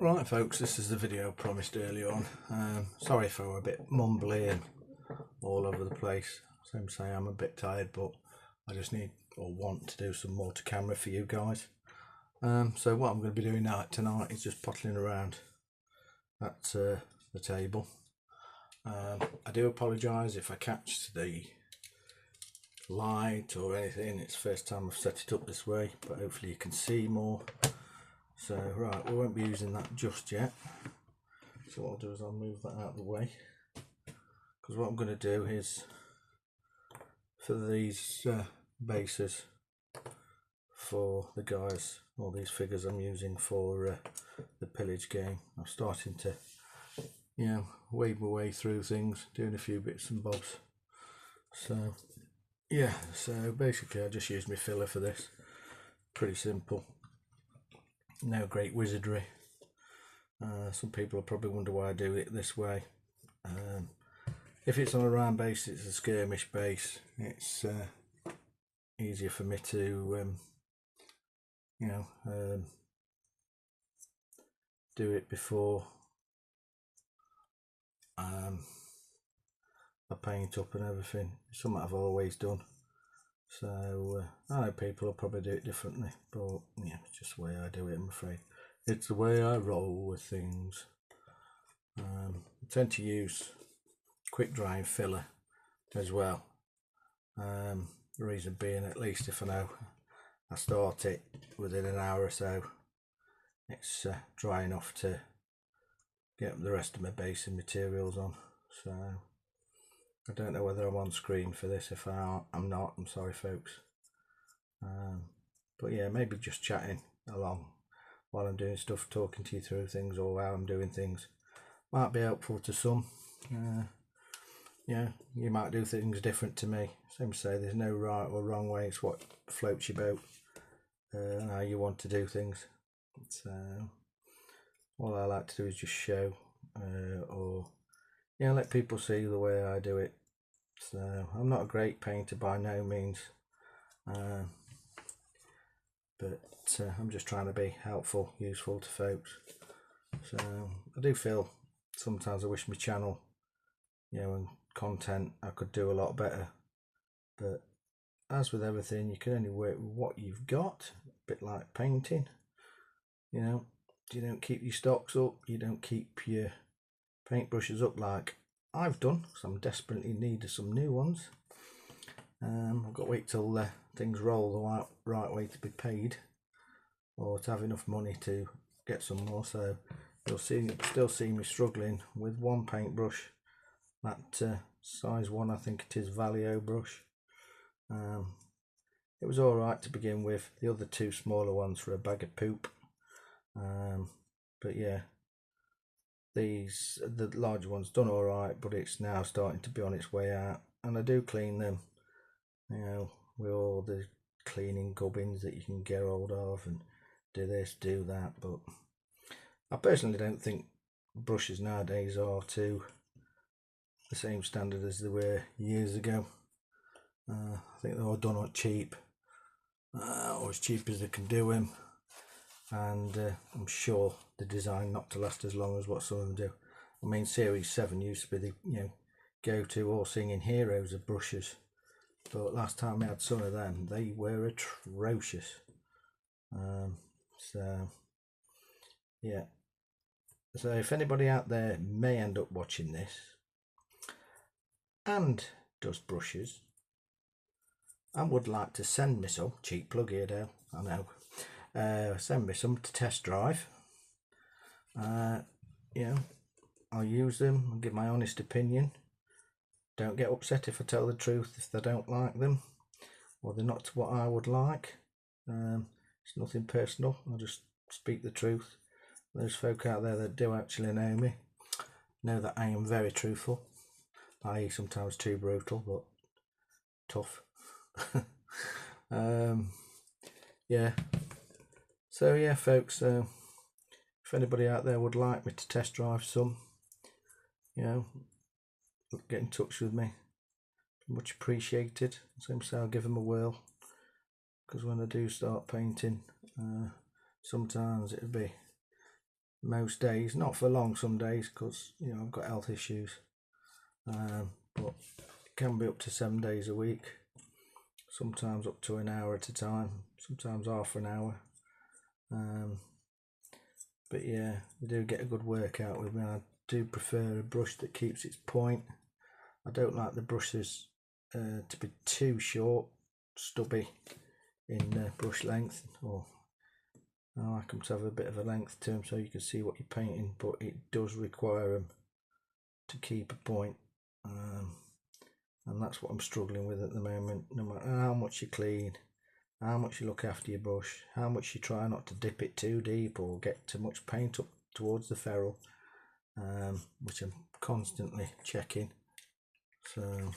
Right folks, this is the video promised earlier on. Sorry if I were a bit mumbly and all over the place. Same say I'm a bit tired, but I just need or want to do some more to camera for you guys. So what I'm going to be doing tonight is just pottling around at the table. I do apologise if I catch the light or anything. It's the first time I've set it up this way, but hopefully you can see more. So right, we won't be using that just yet. So what I'll do is I'll move that out of the way, because what I'm going to do is for these bases for the guys, all these figures I'm using for the pillage game, I'm starting to, you know, wade my way through things, doing a few bits and bobs. So yeah, so basically I just use my filler for this. Pretty simple. No great wizardry. Some people will probably wonder why I do it this way. If it's on a round base, it's a skirmish base, it's easier for me to do it before I paint up and everything. It's something I've always done. So I know people will probably do it differently, but yeah, it's just the way I do it, I'm afraid. It's the way I roll with things. I tend to use quick drying filler as well. The reason being, at least if I know I start it within an hour or so, it's dry enough to get the rest of my basing materials on. So I don't know whether I'm on screen for this. If I'm not, I'm sorry folks. But yeah, maybe just chatting along while I'm doing stuff, talking to you through things, or while I'm doing things, might be helpful to some. Yeah, you might do things different to me. Same say, there's no right or wrong way. It's what floats your boat and how you want to do things. So all I like to do is just show or let people see the way I do it. So I'm not a great painter by no means, but I'm just trying to be helpful, useful to folks. So I do feel sometimes I wish my channel, and content, I could do a lot better, but as with everything, you can only work with what you've got. A bit like painting, you don't keep your stocks up, you don't keep your paintbrushes up like I've done, because I'm desperately in need of some new ones. I've got to wait till things roll the right way to be paid, or to have enough money to get some more. So you'll still see me struggling with one paintbrush, that size 1, I think it is, Vallejo brush. It was alright to begin with, the other 2 smaller ones for a bag of poop. But yeah, the larger one's done alright, but it's now starting to be on its way out. And I do clean them, with all the cleaning gubbins that you can get hold of, and do this, do that. But I personally don't think brushes nowadays are to the same standard as they were years ago. I think they're all done on cheap, or as cheap as they can do them, and I'm sure they're designed not to last as long as what some of them do. I mean, Series 7 used to be the go-to all singing heroes of brushes, but last time we had some of them, they were atrocious. So yeah, so if anybody out there may end up watching this and does brushes and would like to send me some, cheap plug here, Dale, I know, send me some to test drive, I'll use them and give my honest opinion. Don't get upset if I tell the truth if they don't like them, or they're not what I would like. It's nothing personal, I'll just speak the truth. Those folk out there that do actually know me know that I am very truthful, i.e. sometimes too brutal, but tough. Yeah, so yeah folks, if anybody out there would like me to test drive some, get in touch with me, much appreciated. Same say, I'll give them a whirl, because when I do start painting, sometimes it'll be most days, not for long some days, because you know I've got health issues, but it can be up to 7 days a week, sometimes up to an hour at a time, sometimes half an hour. But yeah, you do get a good workout with me. I do prefer a brush that keeps its point. I don't like the brushes to be too short, stubby in brush length, or I like them to have a bit of a length to them so you can see what you're painting, but it does require them to keep a point, and that's what I'm struggling with at the moment. No matter how much you clean, how much you look after your brush, how much you try not to dip it too deep or get too much paint up towards the ferrule, which I'm constantly checking, so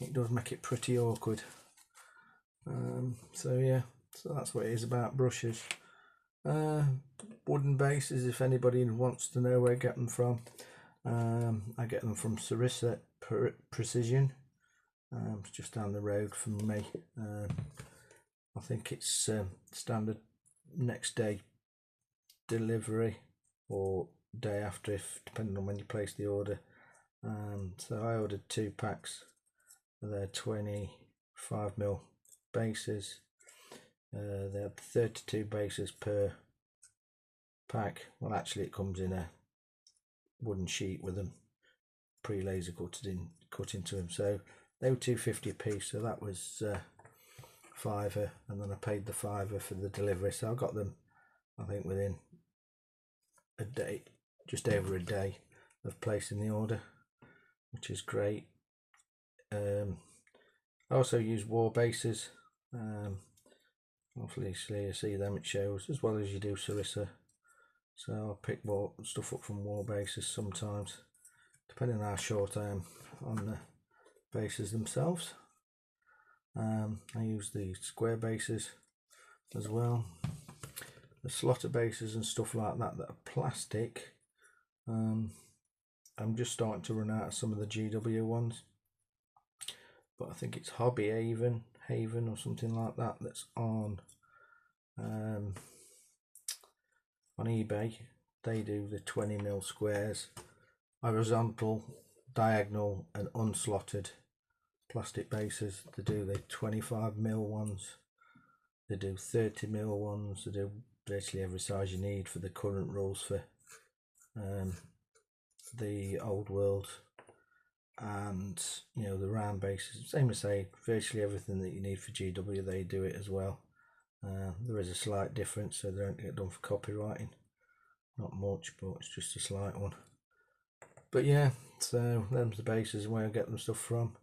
it does make it pretty awkward. So yeah, so that's what it is about brushes. Wooden bases, if anybody wants to know where I get them from, I get them from Sarissa Precision. It's just down the road from me. I think it's standard next day delivery or day after, if depending on when you place the order. So I ordered 2 packs. They're 25mm bases. They have 32 bases per pack. Well, actually it comes in a wooden sheet with them pre-laser cut into them, so they were £2.50 a piece, so that was £5, and then I paid the £5 for the delivery, so I got them I think within a day, just over a day of placing the order, which is great. I also use war bases. Hopefully you see them, it shows, as well as you do Sarissa. So I'll pick more stuff up from war bases sometimes, depending on how short I am on the bases themselves. I use the square bases as well. The slaughter bases and stuff like that are plastic. I'm just starting to run out of some of the GW ones, but I think it's Hobby Haven or something like that that's on eBay. They do the 20mm squares, horizontal, diagonal and unslotted plastic bases. They do the 25mm ones, they do 30mm ones, they do virtually every size you need for the current rules for the old world, and you know, the round bases, same as say virtually everything that you need for GW, they do it as well. There is a slight difference, so they don't get done for copywriting, not much, but it's just a slight one. But yeah, so them's the bases and where I get them stuff from.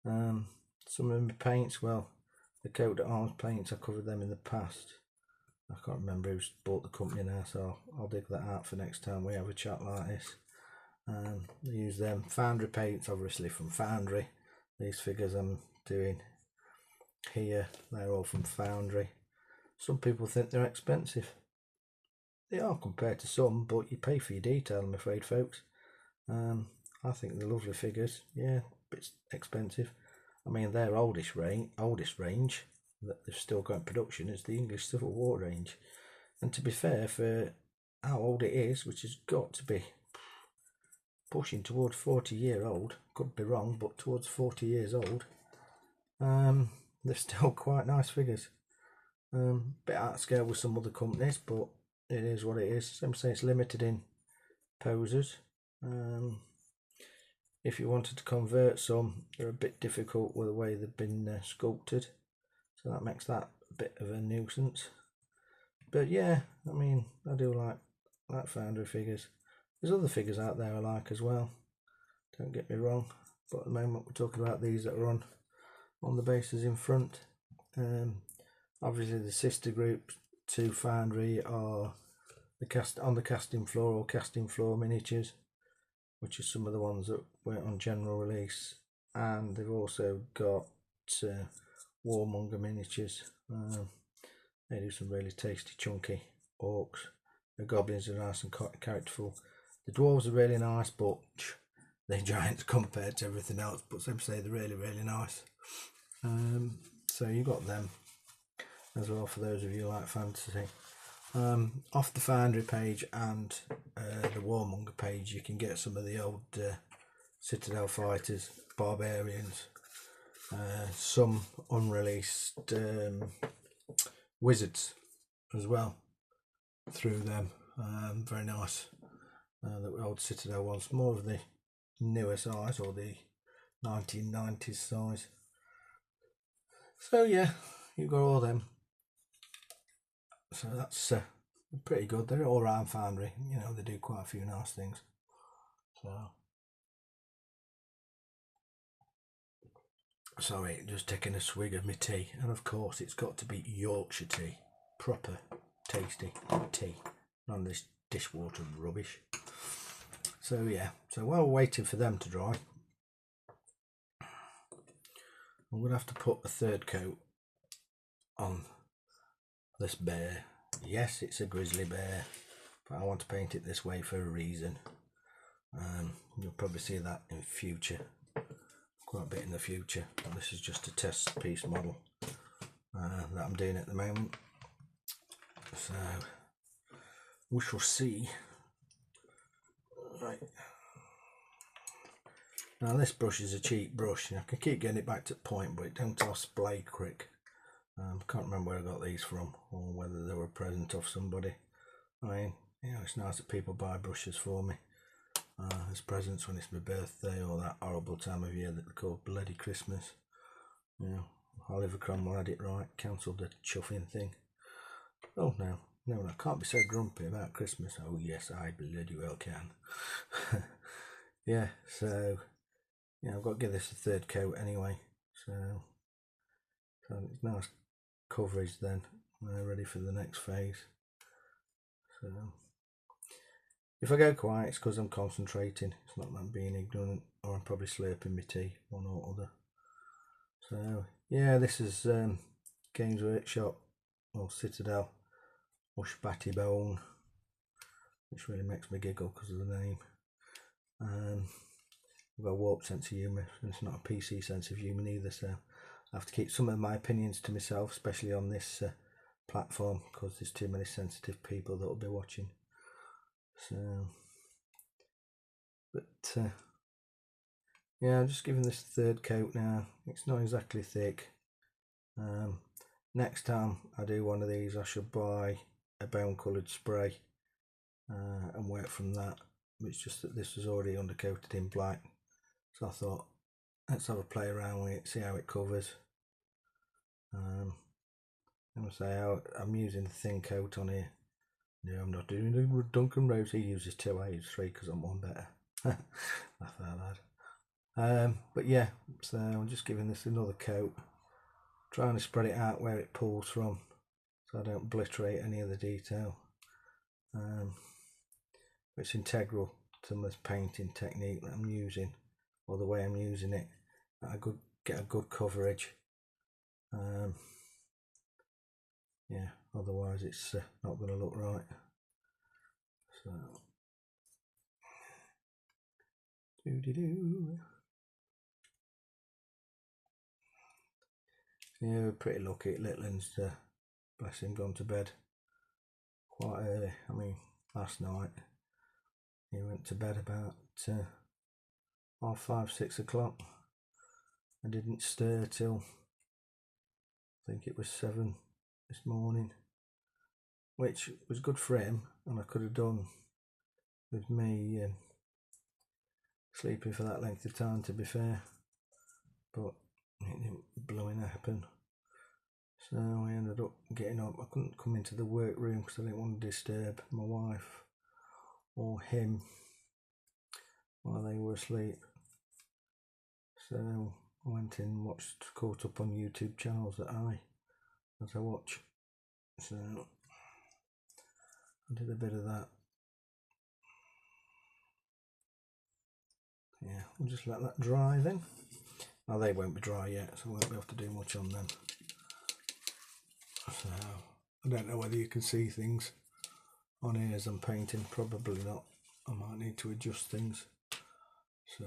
Some of my paints, well, the Coat d'Arms paints, I covered them in the past. I can't remember who's bought the company now, so I'll dig that out for next time we have a chat like this. I use them. Foundry paints, obviously from Foundry. These figures I'm doing here, they're all from Foundry. Some people think they're expensive. They are compared to some, but you pay for your detail, I'm afraid, folks. I think they're lovely figures. Yeah, it's expensive. I mean, their oldest range that they've still got in production is the English Civil War range. And to be fair, for how old it is, which has got to be pushing towards 40-year-old, could be wrong, but towards 40 years old, they're still quite nice figures. Bit out of scale with some other companies, but it is what it is. Some say it's limited in poses. If you wanted to convert some, they're a bit difficult with the way they've been sculpted, so that makes that a bit of a nuisance. But yeah, I mean, I do like Foundry figures. There's other figures out there I like as well, don't get me wrong, but at the moment we're talking about these that are on the bases in front. Obviously the sister group to Foundry are on the casting floor or casting floor miniatures, which are some of the ones that went on general release, and they've also got Warmonger miniatures. They do some really tasty chunky orcs. The goblins are nice and characterful. The dwarves are really nice, but they're giants compared to everything else, but some say they're really nice. So you got them as well for those of you who like fantasy. Off the Foundry page and the Warmonger page, you can get some of the old Citadel fighters, barbarians, some unreleased wizards as well through them. Very nice. The old Citadel ones, more of the newer size or the 1990s size. So yeah, you've got all them. So that's pretty good. They're all round Foundry, you know, they do quite a few nice things. So sorry, just taking a swig of my tea, and of course it's got to be Yorkshire tea, proper tasty tea, none of this dishwater rubbish. So yeah, so while we're waiting for them to dry, I'm going to have to put a third coat on this bear. Yes, it's a grizzly bear, but I want to paint it this way for a reason. You'll probably see that in future, quite a bit in the future. And this is just a test piece model that I'm doing at the moment. So we shall see. Right. Now this brush is a cheap brush. I can keep getting it back to point, but it don't splay quick. Can't remember where I got these from, or whether they were a present off somebody. I mean, you know, it's nice that people buy brushes for me as presents when it's my birthday, or that horrible time of year that they call bloody Christmas. You know, Oliver Cromwell had it right, cancelled the chuffing thing. Oh no, I can't be so grumpy about Christmas. Oh yes, I bloody well can. Yeah, so yeah, I've got to give this a third coat anyway. So it's nice coverage then, ready for the next phase. So if I go quiet, it's because I'm concentrating. It's not that I'm being ignorant, or I'm probably slurping my tea, one or other. So yeah, this is Games Workshop or Citadel Mushbatty Bone, which really makes me giggle because of the name. I've got a warped sense of humour, and it's not a PC sense of humour either, so I have to keep some of my opinions to myself, especially on this platform, because there's too many sensitive people that will be watching. So, but yeah, I'm just giving this a third coat now. It's not exactly thick. Next time I do one of these, I should buy a bone coloured spray and work from that. It's just that this was already undercoated in black, so I thought let's have a play around with it, see how it covers. I'm say I'm using a thin coat on here. No, I'm not doing it with Duncan Rose. He uses 2, I use 3 because I'm one better. Laugh out loud. But yeah, so I'm just giving this another coat, trying to spread it out where it pulls from, so I don't obliterate any of the detail. It's integral to this painting technique that I'm using, or the way I'm using it, that I could get a good coverage. Yeah, otherwise it's not going to look right. So yeah, pretty lucky at Litland's, bless him, gone to bed quite early. I mean, last night he went to bed about 5:30, 6 o'clock. I didn't stir till I think it was 7 this morning, which was good for him, and I could have done with me sleeping for that length of time, to be fair, but it didn't blowing happen. So I ended up getting up. I couldn't come into the workroom because I didn't want to disturb my wife or him while they were asleep. So I went in, caught up on YouTube channels that as I watch. So I did a bit of that. Yeah, we'll just let that dry then. Now they won't be dry yet, so I won't be able to do much on them. So I don't know whether you can see things on here as I'm painting. Probably not. I might need to adjust things. So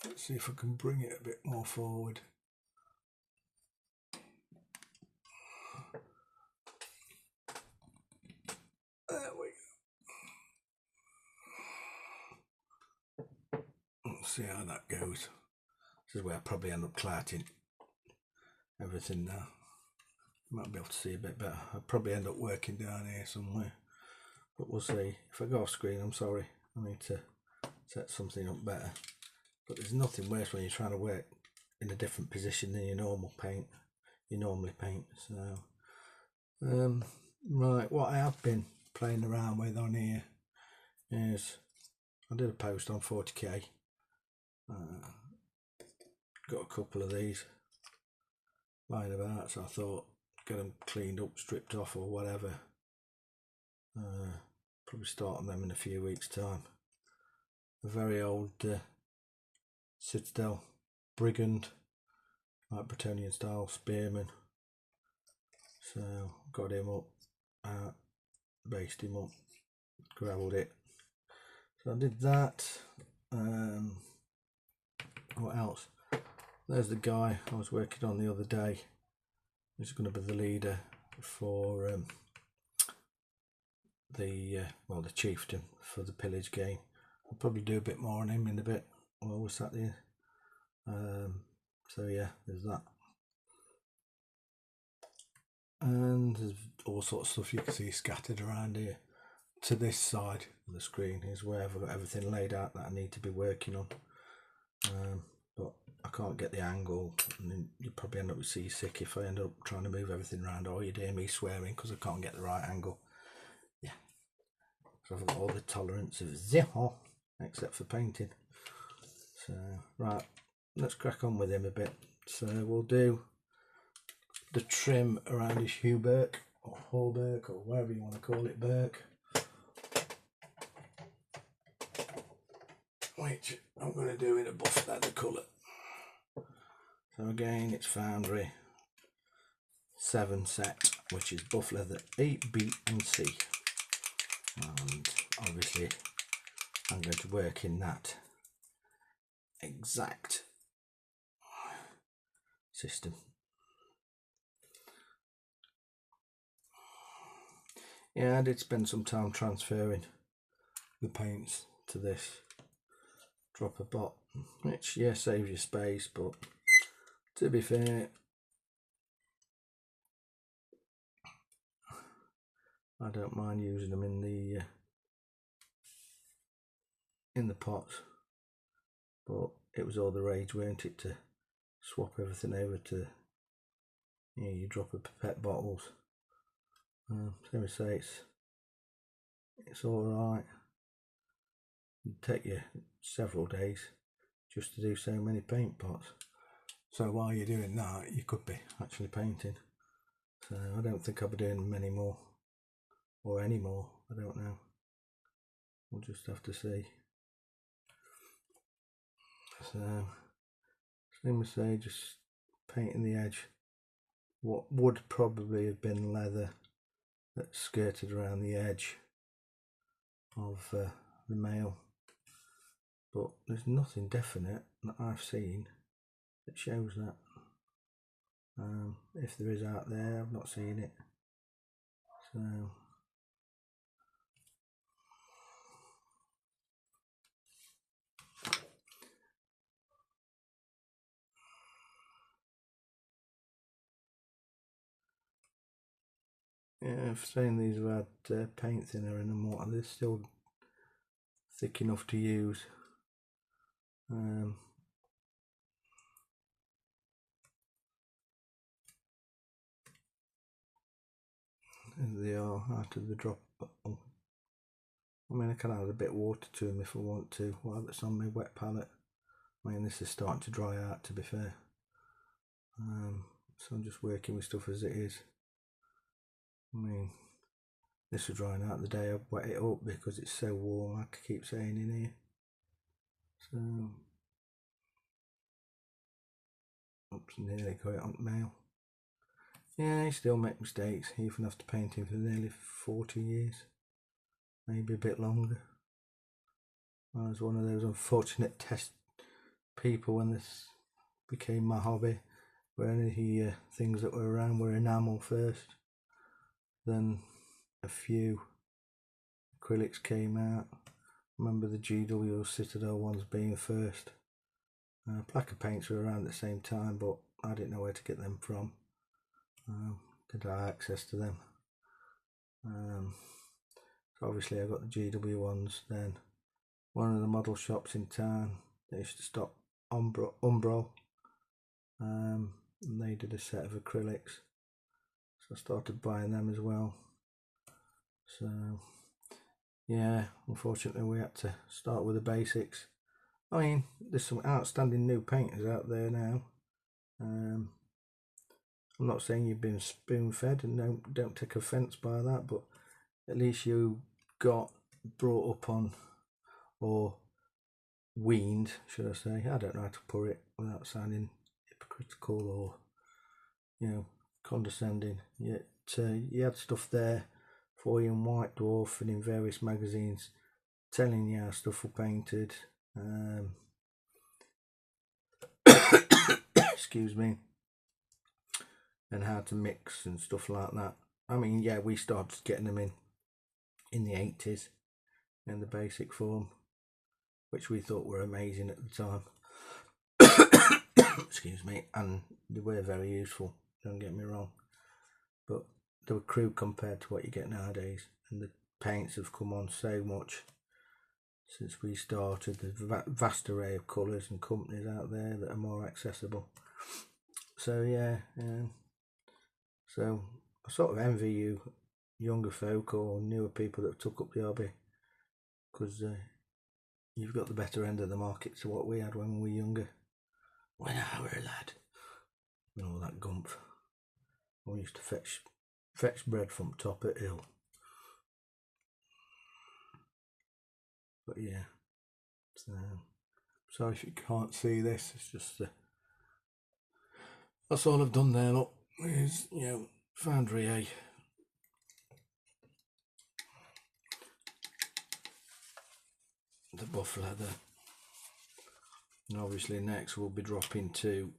let's see if I can bring it a bit more forward. see how that goes. This is where I probably end up clouting everything now. Might be able to see a bit better. I'll probably end up working down here somewhere, but we'll see. If I go off screen, I'm sorry, I need to set something up better. But there's nothing worse when you're trying to work in a different position than you normally paint. So right, what I have been playing around with on here is, I did a post on 40k, got a couple of these lying about, so I thought get them cleaned up, stripped off or whatever. Probably start on them in a few weeks time. A very old Citadel Brigand, like Bretonian style spearman. So got him up, based him up, gravelled it. So I did that. What else? There's the guy I was working on the other day. He's going to be the leader for the chieftain for the pillage game. I'll probably do a bit more on him in a bit while we're sat here. So yeah, there's that. And there's all sorts of stuff you can see scattered around here. To this side of the screen is where I've got everything laid out that I need to be working on. But I can't get the angle, and then you probably end up with seasick if I end up trying to move everything around, or you'd hear me swearing because I can't get the right angle. Yeah, so I've got all the tolerance of zero except for painting. So right, let's crack on with him a bit. So we'll do the trim around his hauberk or hauberk or whatever you want to call it, Burke, which I'm going to do in a buff leather colour. So again, it's Foundry 7 set, which is buff leather A, B and C, and obviously I'm going to work in that exact system. Yeah, I did spend some time transferring the paints to this dropper bot, which yeah saves you space, but to be fair, I don't mind using them in the pots, but it was all the rage, weren't it, to swap everything over to your dropper pipette bottles. Let me say, it's all right. It'd take you several days just to do so many paint pots. So while you're doing that, you could be actually painting. So I don't think I'll be doing many more, or any more. I don't know. We'll just have to see. So, let me say, just painting the edge. What would probably have been leather that skirted around the edge of the mail, but there's nothing definite that I've seen that shows that. If there is out there, I've not seen it. So yeah, I've seen these have had paint thinner in them, and they're still thick enough to use. They are out of the drop bottle. I mean, I can add a bit of water to them if I want to while it's on my wet palette. I mean, this is starting to dry out, to be fair. So I'm just working with stuff as it is. I mean, this was drying out the day I wet it up because it's so warm, like I keep saying in here. So, oops, nearly got it on mail. Yeah, I still make mistakes, even after painting for nearly 40 years, maybe a bit longer. I was one of those unfortunate test people when this became my hobby, where any things that were around were enamel first, then a few acrylics came out. I remember the GW Citadel ones being first, Placker paints were around at the same time, but I didn't know where to get them from. Didn't have access to them. So obviously I got the GW ones. Then one of the model shops in town, they used to stock Umbro, and they did a set of acrylics, so I started buying them as well. So yeah, unfortunately we had to start with the basics. I mean, there's some outstanding new painters out there now. I'm not saying you've been spoon-fed, and don't take offence by that, but at least you got brought up on, or weaned, should I say? I don't know how to put it without sounding hypocritical or, you know, condescending. Yet you had stuff there for you in White Dwarf and in various magazines telling you how stuff was painted. Excuse me. And how to mix and stuff like that. I mean, yeah, we started getting them in the 80s in the basic form, which we thought were amazing at the time. Excuse me. And they were very useful, don't get me wrong, but they were crude compared to what you get nowadays, and the paints have come on so much since we started. There's a vast array of colours and companies out there that are more accessible. So yeah, so I sort of envy you younger folk or newer people that took up the hobby, because you've got the better end of the market to what we had when we were younger, when I were a lad, and all that gumph. We used to fetch bread from top at hill. But yeah, so sorry if you can't see this. It's just that's all I've done there. Look, is, you know, foundry A. The buff leather, and obviously next we'll be dropping to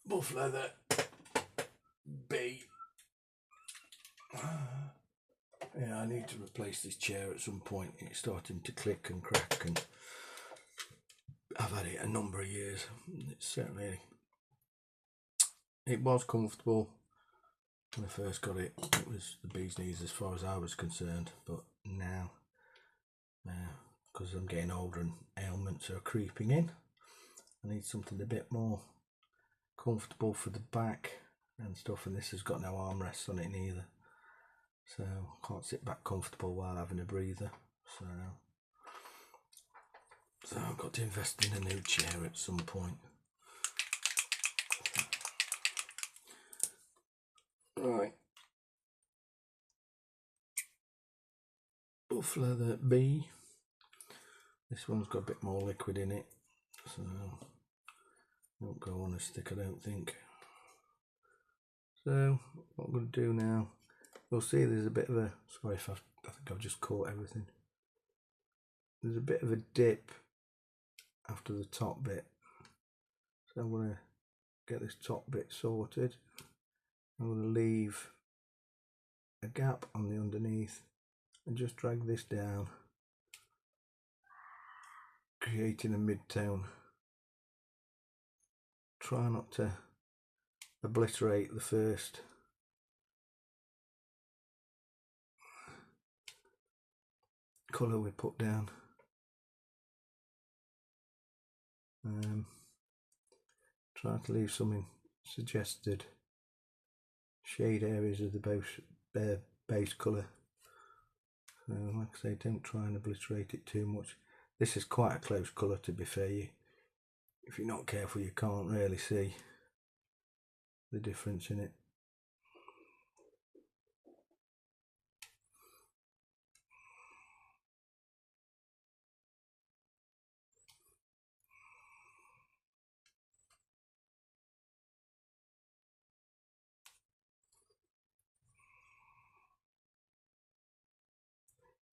buff leather B. Yeah, I need to replace this chair at some point. It's starting to click and crack, and I've had it a number of years. It's certainly, it was comfortable when I first got it. It was the bee's knees as far as I was concerned, but now, because I'm getting older and ailments are creeping in, I need something a bit more comfortable for the back and stuff, and this has got no armrests on it neither, so I can't sit back comfortable while having a breather. So I've got to invest in a new chair at some point. Right, buff leather B. This one's got a bit more liquid in it, so won't go on a stick, I don't think. So what I'm going to do now, you'll see there's a bit of a, sorry if I think I've just caught everything. There's a bit of a dip after the top bit, so I'm going to get this top bit sorted. I'm going to leave a gap on the underneath and just drag this down, creating a mid-tone. Try not to obliterate the first colour we put down. Try to leave some suggested shade areas of the base colour. So like I say, don't try and obliterate it too much. This is quite a close colour, to be fair. If you're not careful, you can't really see the difference in it.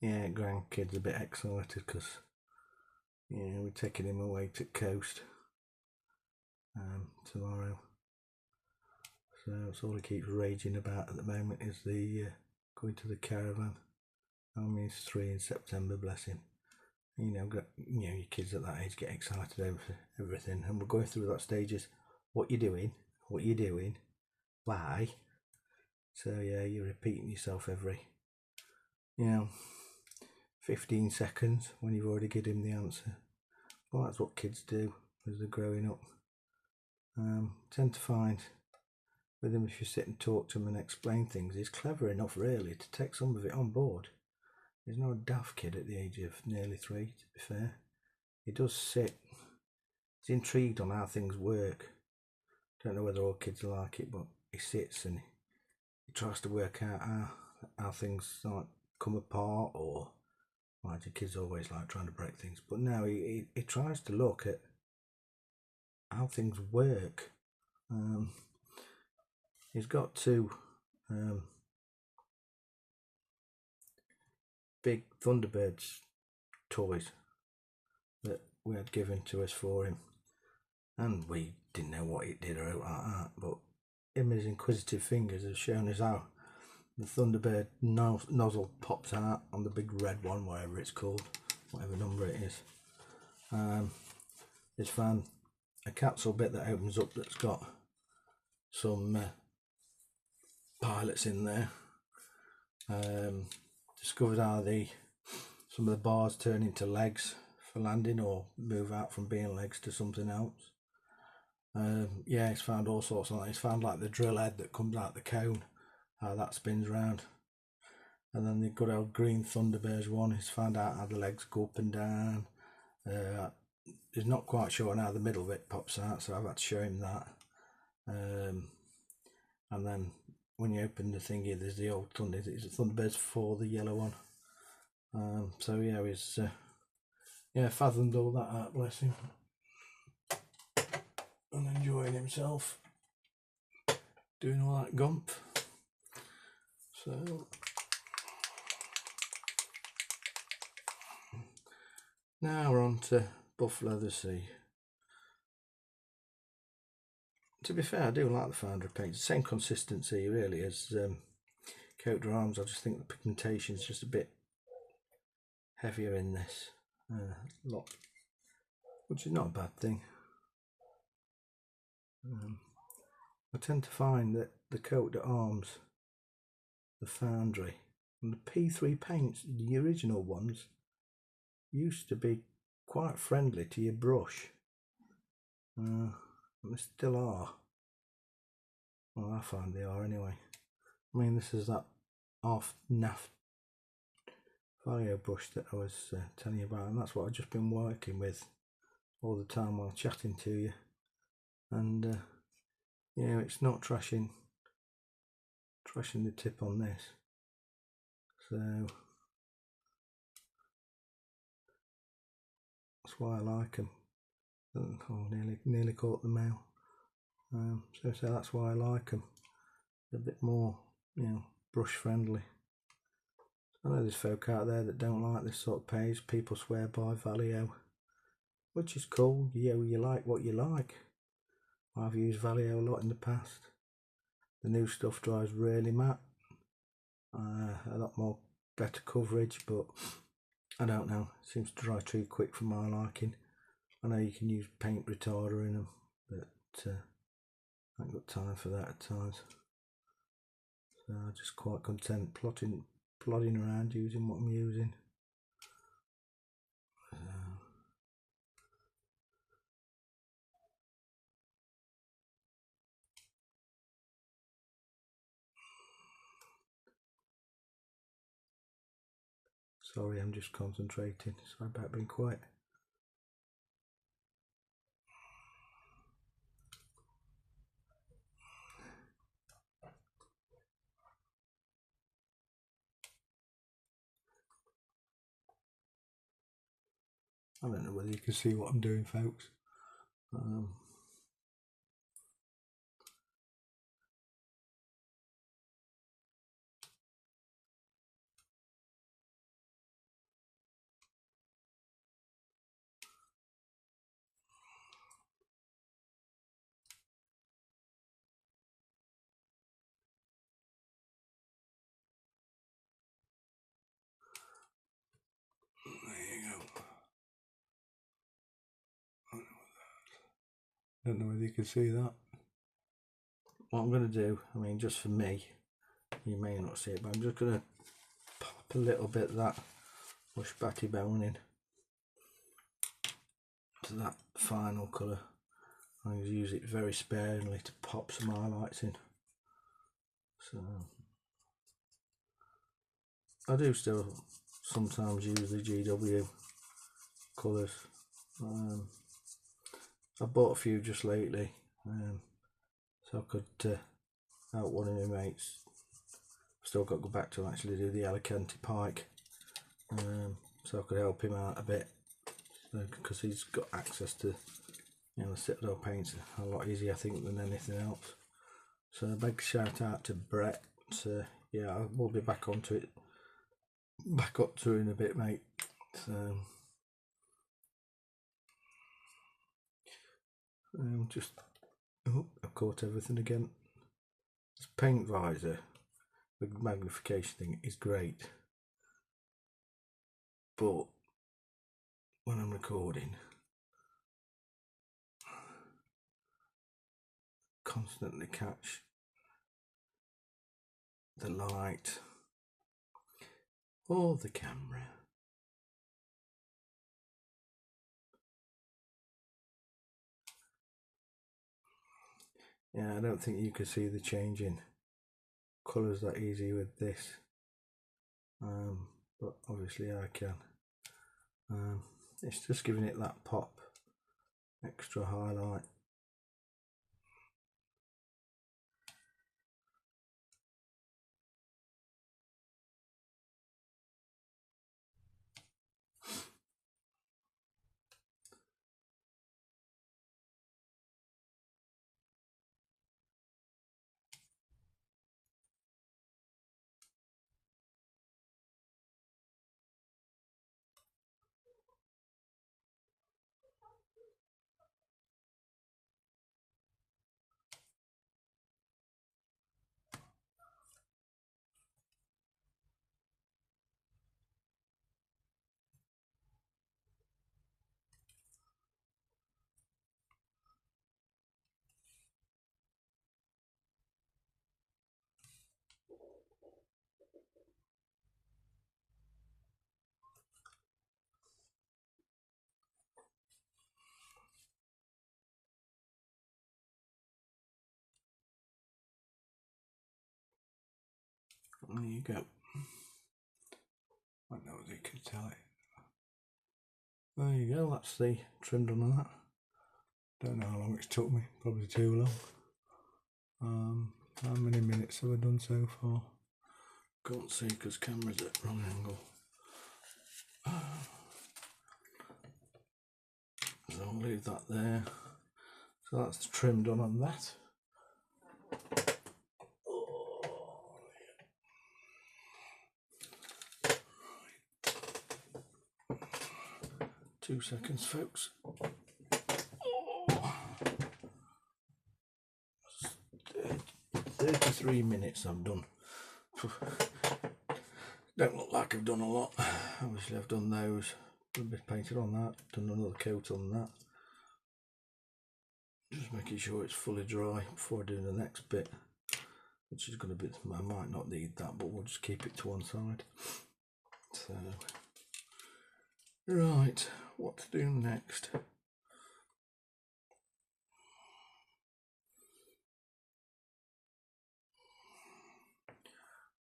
Yeah, grandkid's a bit excited because, yeah, we're taking him away to coast tomorrow. So that's all he keeps raging about at the moment, is the going to the caravan. I mean, he's 3 in September, bless him. You know, your kids at that age get excited over everything, and we're going through that stages. What you doing? What you doing? Why? So yeah, you're repeating yourself every, 15 seconds when you've already given him the answer. Well, that's what kids do as they're growing up. Tend to find with him, if you sit and talk to him and explain things, he's clever enough really to take some of it on board. He's not a daft kid at the age of nearly 3, to be fair. He does sit, he's intrigued on how things work. Don't know whether all kids are like it, but he sits and he tries to work out how things like come apart, or why do kids always like trying to break things? But no, he tries to look at how things work. He's got 2 big Thunderbirds toys that we had given to us for him, and we didn't know what it did or out like that, but him and his inquisitive fingers have shown us how the Thunderbird nozzle pops out on the big red one, whatever it's called, whatever number it is. He's found a capsule bit that opens up that's got some pilots in there. Discovered how some of the bars turn into legs for landing, or move out from being legs to something else. Yeah, he's found all sorts of that. He's found like the drill head that comes out the cone, how that spins around. And then the good old green Thunderbirds one, he's found out how the legs go up and down. He's not quite sure on how the middle bit pops out, so I've had to show him that. And then when you open the thingy, there's the old Thunder. It's a Thunderbirds 4, the yellow one. So yeah, he's fathomed all that out, bless him, and enjoying himself doing all that gump. So now we're on to Buffalo the Sea. To be fair, I do like the foundry paint. Same consistency really as Coat d'Arms. I just think the pigmentation is just a bit heavier in this lot, which is not a bad thing. I tend to find that the Coat d'Arms, the foundry, and the P3 paints, the original ones, used to be quite friendly to your brush. And they still are. Well, I find they are anyway. I mean, this is that half naff Vallejo brush that I was telling you about, and that's what I've just been working with all the time while chatting to you. And it's not trashing the tip on this, so that's why I like them. Oh, nearly caught the mail. So that's why I like them. They're a bit more, brush friendly. I know there's folk out there that don't like this sort of page. People swear by Vallejo, which is cool. You like what you like. I've used Vallejo a lot in the past. The new stuff dries really matte. A lot more better coverage, but I don't know. It seems to dry too quick for my liking. I know you can use paint retarder in them, but I haven't got time for that at times. So I'm just quite content plodding around using what I'm using. Sorry, I'm just concentrating. Sorry about being quiet. I don't know whether you can see what I'm doing, folks. There you go. Don't know whether you can see that. What I'm going to do, I mean, just for me, you may not see it, but I'm just going to pop a little bit of that mushbatty bone in to that final colour. I'm going to use it very sparingly to pop some highlights in. So I do still sometimes use the GW colours. I bought a few just lately, so I could help one of my mates. Still got to go back to actually do the Alicante Pike, so I could help him out a bit, because he's got access to, you know, the Citadel paints a lot easier, I think, than anything else. So a big shout out to Brett. Yeah, I will be back up to it in a bit, mate. So just, oh, I've caught everything again. This paint visor with magnification thing is great, but when I'm recording, constantly catch the light or the camera. Yeah, I don't think you can see the change in colours that easy with this, but obviously I can. It's just giving it that pop, extra highlight. There you go. I know they could tell it. There you go, that's the trim done on that. Don't know how long it's took me, probably too long. How many minutes have I done so far? Can't see because camera's at wrong angle. So I'll leave that there. So that's the trim done on that. 2 seconds, folks. 33 minutes I've done. Don't look like I've done a lot. Obviously I've done those, a bit painted on that, done another coat on that. Just making sure it's fully dry before I do the next bit, which is going to be, I might not need that, but we'll just keep it to one side. So, right, what to do next?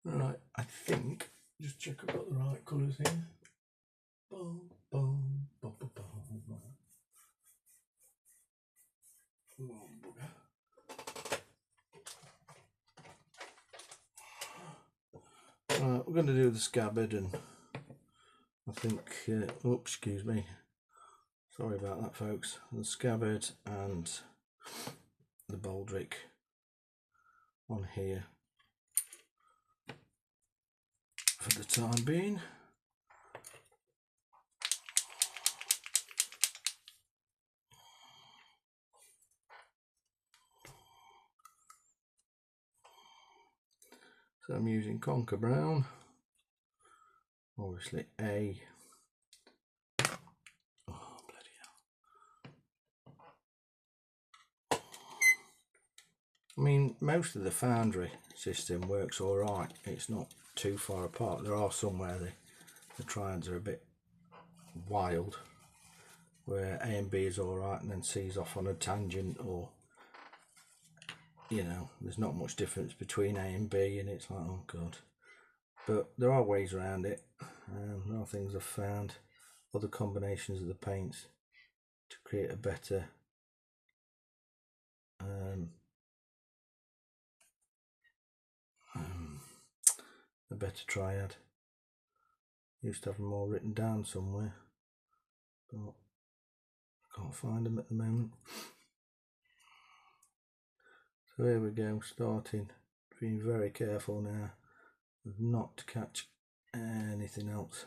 Right, I think, just check I've got the right colours here. Boom, boom, boom, boom, boom. Oh, bugger. Right, we're going to do the scabbard, and I think, oops, excuse me, sorry about that, folks. The scabbard and the baldric on here for the time being. So I'm using Conker Brown, obviously A. Oh, bloody hell. I mean, most of the foundry system works all right. It's not too far apart. There are some where the triads are a bit wild, where A and B is all right and then C is off on a tangent, or you know, there's not much difference between A and B, and it's like, oh god. But there are ways around it. There are things I've found, other combinations of the paints to create a better triad. Used to have them all written down somewhere, but I can't find them at the moment. So here we go, starting, being very careful now not to catch anything else.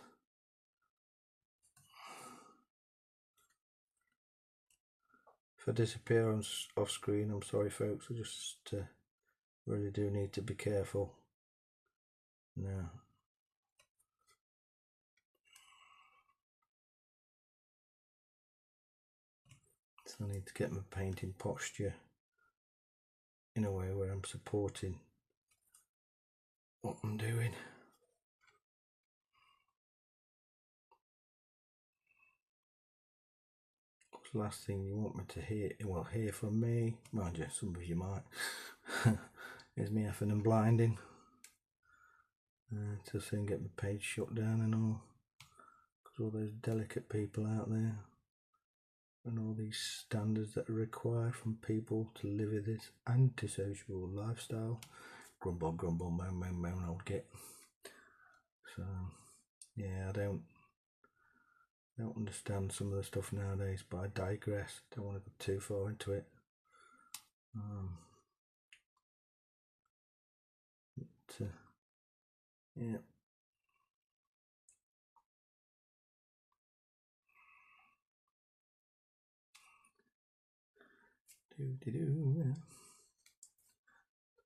If I disappear off screen, I'm sorry folks, I just really do need to be careful now. So I need to get my painting posture in a way where I'm supporting what I'm doing. What's the last thing you want me to hear? Well, hear from me, mind you, some of you might, is me effing and blinding. To soon get my page shut down and all, because all those delicate people out there and all these standards that are required from people to live with this antisocial lifestyle. Grumble, grumble, moan, moan, moan, old git. So yeah, I don't understand some of the stuff nowadays, but I digress. Don't want to go too far into it. Yeah.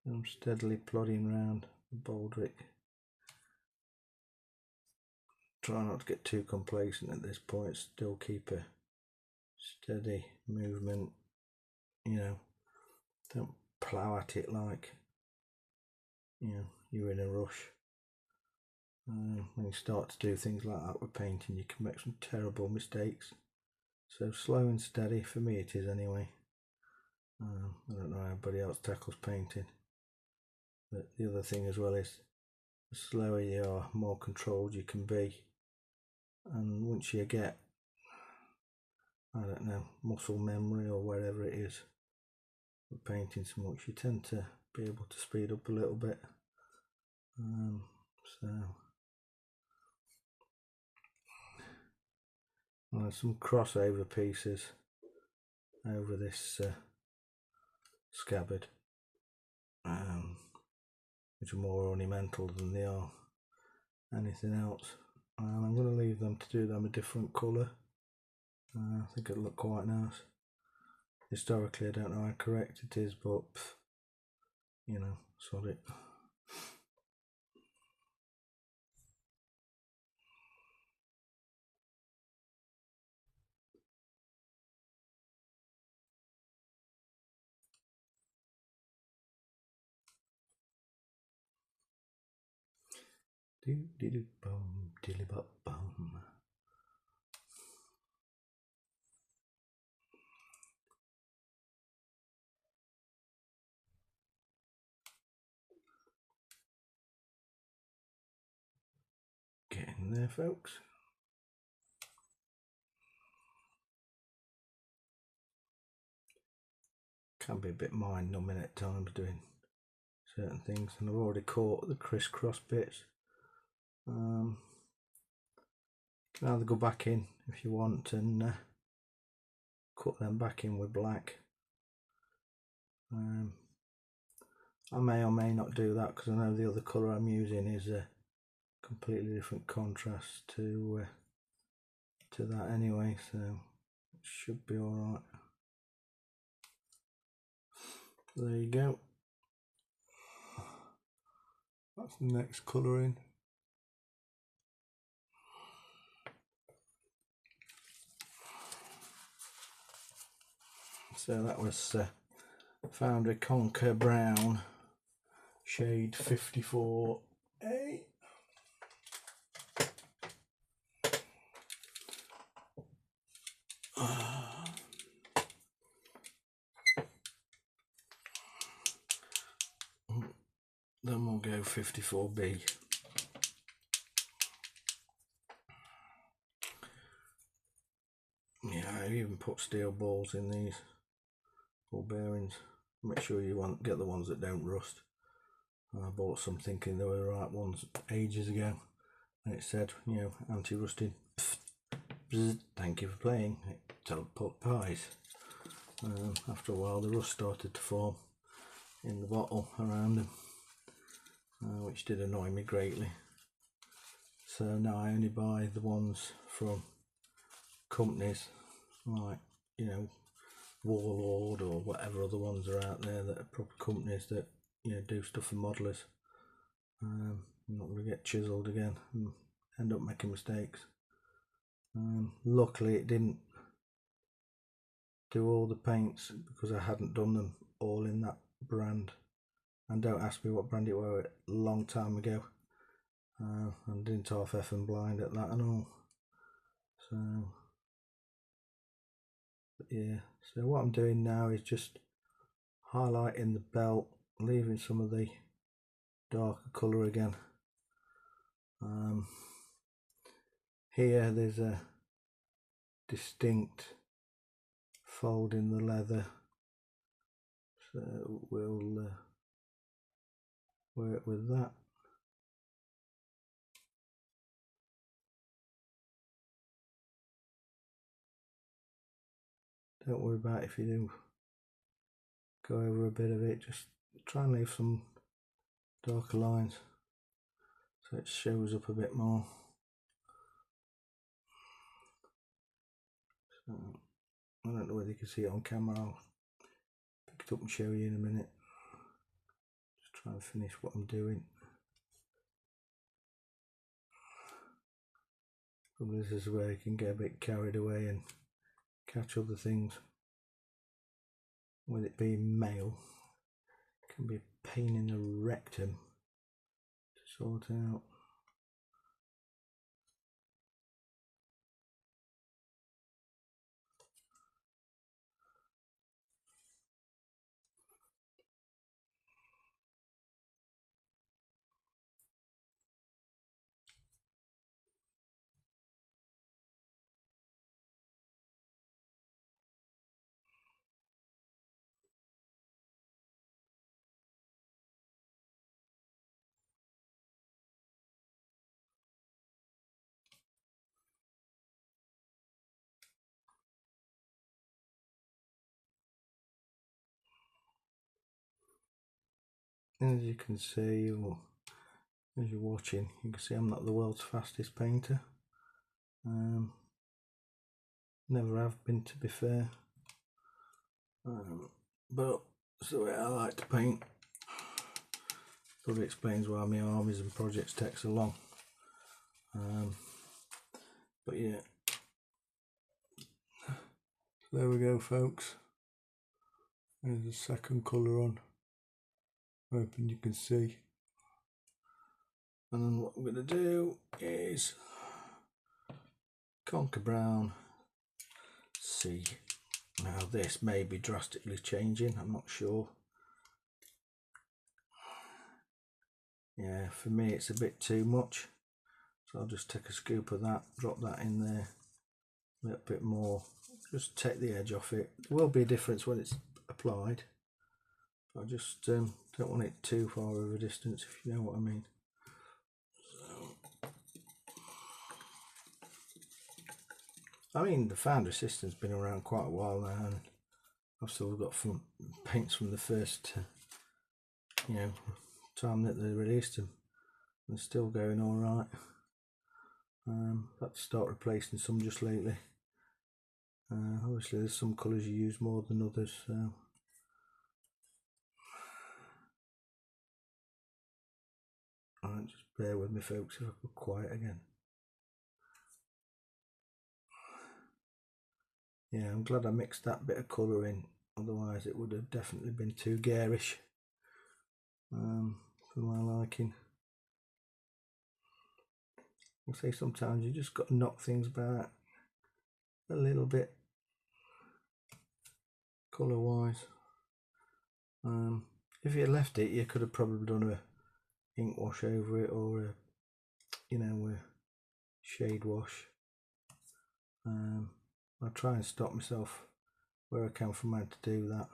I'm steadily plodding round Baldric. Try not to get too complacent at this point. Still keep a steady movement. You know, don't plough at it like you're in a rush. When you start to do things like that with painting, you can make some terrible mistakes. So slow and steady, for me it is anyway. I don't know how everybody else tackles painting, but the other thing as well is the slower you are, more controlled you can be, and once you get, I don't know, muscle memory or whatever it is with painting so much, you tend to be able to speed up a little bit. There's some crossover pieces over this scabbard, which are more ornamental than they are anything else, and I'm going to leave them to do them a different colour. I think it'll look quite nice. Historically I don't know how correct it is, but you know, sod it. Do-do-do-bum, dilly-bop-bum. Getting there, folks. Can be a bit mind-numbing at times doing certain things, and I've already caught the crisscross bits. You can either go back in if you want and cut them back in with black. I may or may not do that because I know the other colour I'm using is a completely different contrast to that anyway, so it should be alright. There you go. That's the next colour in. So that was Foundry Conquer Brown, shade 54A. Then we'll go 54B. Yeah, I even put steel balls in these ball bearings. Make sure you get the ones that don't rust. I bought some thinking they were the right ones ages ago, and it said, you know, anti-rusting. Thank you for playing. It told pot pies. After a while, the rust started to form in the bottle around them, which did annoy me greatly. So now I only buy the ones from companies like, you know, Warlord or whatever other ones are out there that are proper companies that, you know, do stuff for modelers. I'm not going to get chiselled again and end up making mistakes. Luckily it didn't do all the paints because I hadn't done them all in that brand, and don't ask me what brand it was, a long time ago, and didn't half F and blind at that and all. So yeah, so what I'm doing now is just highlighting the belt, leaving some of the darker colour again. Here there's a distinct fold in the leather, so we'll work with that. Don't worry about if you do go over a bit of it, just try and leave some darker lines so it shows up a bit more. So, I don't know whether you can see it on camera. I'll pick it up and show you in a minute. Just try and finish what I'm doing. This is where you can get a bit carried away and catch other things. With it being male, it can be a pain in the rectum to sort out. As you can see, or as you're watching, you can see I'm not the world's fastest painter. Never have been, to be fair. But it's the way I like to paint. Probably explains why my armies and projects take so long. But yeah, there we go, folks. There's the second colour on. Hoping you can see. And then what I'm going to do is Conquer Brown C. Now this may be drastically changing, I'm not sure. Yeah, for me it's a bit too much. So I'll just take a scoop of that, drop that in there a little bit more. Just take the edge off it. There will be a difference when it's applied. I just don't want it too far of a distance, if you know what I mean. I mean, the foundry system's been around quite a while now, and I've still got some paints from the first, you know, time that they released them. They're still going all right. I've had to start replacing some just lately. Obviously, there's some colours you use more than others, so. Alright, just bear with me, folks, if I go quiet again. Yeah, I'm glad I mixed that bit of colour in otherwise it would have definitely been too garish for my liking. I say sometimes you just got to knock things about a little bit colour wise. If you left it, you could have probably done a ink wash over it, or a, you know, a shade wash. I'll try and stop myself where I can from having to do that.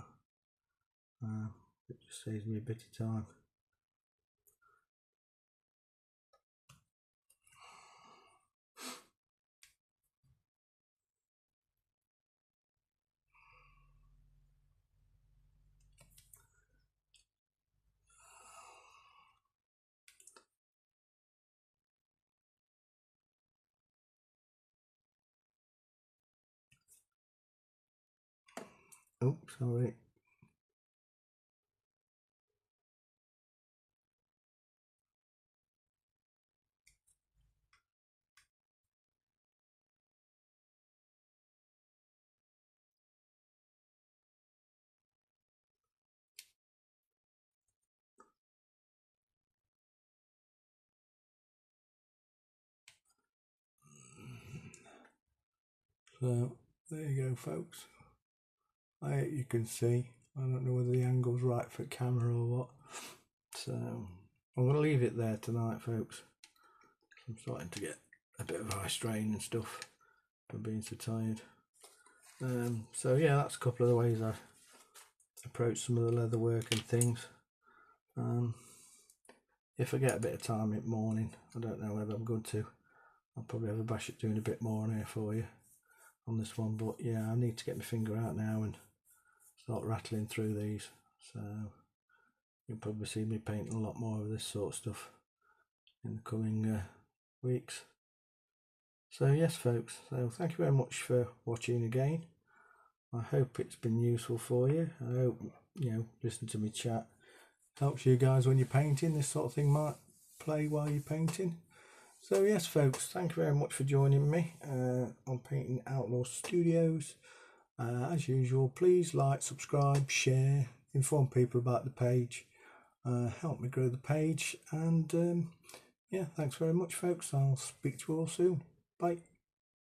It just saves me a bit of time. Oops, sorry. So there you go, folks. I hope you can see. I don't know whether the angle's right for camera or what. So I'm going to leave it there tonight, folks. I'm starting to get a bit of eye strain and stuff from being so tired. So yeah, that's a couple of the ways I approach some of the leather work and things. If I get a bit of time in the morning, I don't know whether I'm going to. I'll probably have a bash at doing a bit more on here for you on this one, but yeah, I need to get my finger out now and start rattling through these. So you'll probably see me painting a lot more of this sort of stuff in the coming weeks. So yes, folks, so thank you very much for watching again. I hope it's been useful for you. I hope, you know, listening to me chat helps you guys when you're painting. This sort of thing might play while you're painting. So yes, folks, thank you very much for joining me on Painting Outlaw Studios. As usual, please like, subscribe, share, inform people about the page, help me grow the page, and yeah, thanks very much, folks. I'll speak to you all soon. Bye.